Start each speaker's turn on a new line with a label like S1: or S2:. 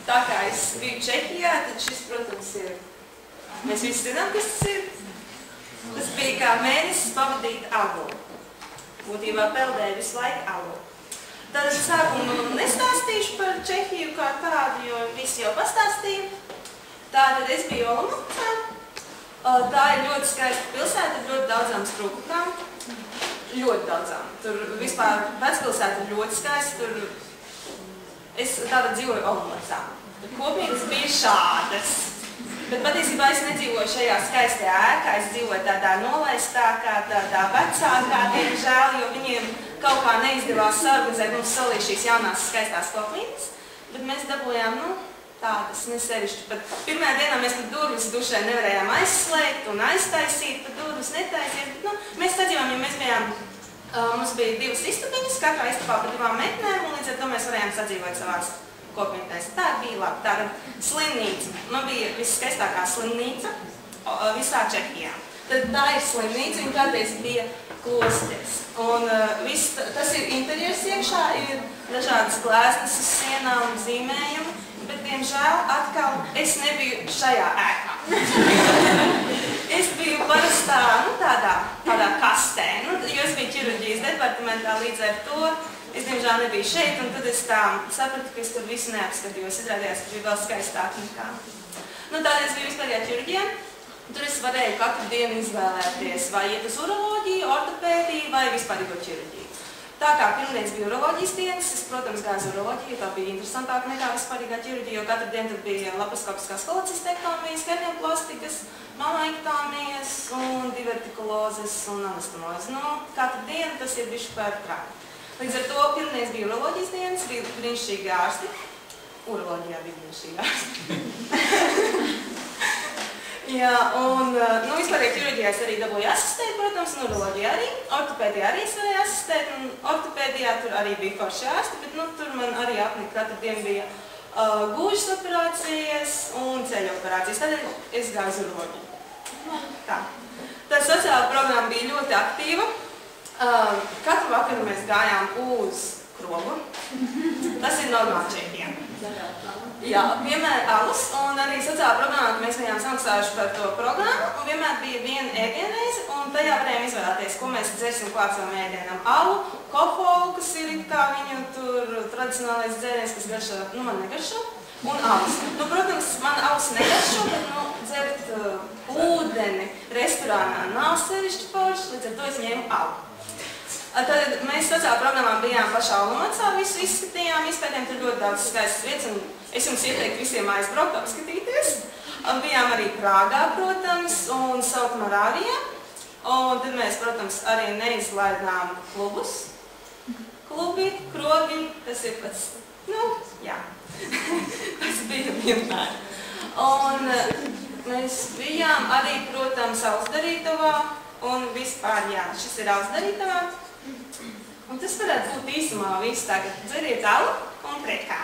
S1: Tā kā es biju Čehijā, tad šis, protams, ir. Mēs visi zinām, kas tas ir. Tas bija kā mēnesis pavadīt alu. Būtībā peldēju visu laiku alu. Tad es sākumu nestāstīšu par Čehiju kā tādu, jo visi jau pastāstīja. Tātad es biju Olomoucā. Tā ir ļoti skaista pilsēta ar ļoti daudzām struktūrām. Ļoti daudzām. Tur vispār vecpilsēta ir ļoti skaista. Es tātad dzīvoju Olomoucā. Kopības bija šādas. Bet patiesībā es nedzīvoju šajā skaistajā ēkā. Es dzīvoju tādā nolaistākā, tādā vecākā, diemžēl, jo viņiem kaut kā neizdevās sarganizēt mums salī šīs jaunās skaistās kopības. Bet mēs dabūjām, tādas nesevišķi. Pat pirmajā dienā mēs pat durvis dušai nevarējām aizslēgt un aiztaisīt, pat durvis netaisīt. Bet, mēs sadzīvām, jo mēs bijām, mums bija 2 istabiņas, katrā istabā par 2 metnēm, un līdz ar to mēs varējām sadzīvot savās kopmītnēs. Tā bija labi, tāda slimnīca. Man bija viskaistākā slimnīca visā Čehijā. Tad tā ir slimnīca, viņa kādreiz bija klosteris. Un tas ir interjers iekšā, ir dažādas gleznas uz sienām, zīmējumi. Bet, diemžēl, atkal es nebiju šajā ēkā. Es biju parastā, tādā kastē, jo es biju ķirurģijas departamentā, līdz ar to es, diemžēl, nebiju šeit, un tad es tā sapratu, ka es tur visu neapskatījos. Izrādījās, ka bija vēl skaistāk nekā. Tādēļ es biju vispārējā ķirurģijā. Tur es varēju katru dienu izvēlēties, vai iet uz uroloģiju, ortopēdiju vai vispārīgo ķirurģiju. Tā kā pirmdienas bija uroloģijas dienas, es, protams, gāju uz uroloģiju, tā bija interesantāka nekā vispārīgā ķirurģija, jo katru dienu tad bija laparoskopiskās kolocystektomijas, hernioplastika, mammaektomijas un divertikulozes un anastomozes. Katru dienu tas ir bišķi par traki. Līdz ar to pirmdienas bija uroloģijas dienas, bija brīnišķīgi ārsti. Uroloģijā bija brīnišķīgi ārsti. Jā, un vispārīgi ķirurģijā es arī dabūju asistēt, protams, un uroloģijā arī. Ortopēdijā arī es varēju asistēt, un ortopēdijā tur arī bija forši ārsti, bet tur man arī apnika katru dienu bija gūžas operācijas un ceļu operācijas. Tādēļ es gāju uz uroloģiju. Tā. Tā sociāla programma bija ļoti aktīva. Katru vakaru mēs gājām uz krogu. Tas ir normāli Čehijā. Jā, vienmēr alus, un arī sociālā programmā, ka mēs bijām samaksājuši par to programmu, un vienmēr bija viena ēdienreize, un tajā varējām izvēlēties, ko mēs dzersim klāt savam ēdienam. Alu, kofolu, kas ir kā viņu tur tradicionālais dzēriens, kas garšo, man negaršo, un alus. Protams, man alus negaršo, bet dzert ūdeni restorānā nav sevišķi forši, līdz ar to es ņēmu alu. Tad mēs sociālā programmā bijām pašā Olomoucā, visu izskatījām, izpētījām tur ļoti daudz skaistas vietas, un es jums ieteiktu visiem aizbraukt, apskatīties. Bijām arī Prāgā, protams, un Sautmarāvijā, un tad mēs, protams, arī neizlaidām klubus. Klubi, krogi, tas ir pats, jā, tas bija vienmēr. Un mēs bijām arī, protams, Alsdarītavā, un vispār, jā, šis ir Alsdarītavā. Un tas varētu būt īsumā viss tagad. Dzeriet alu un priekā.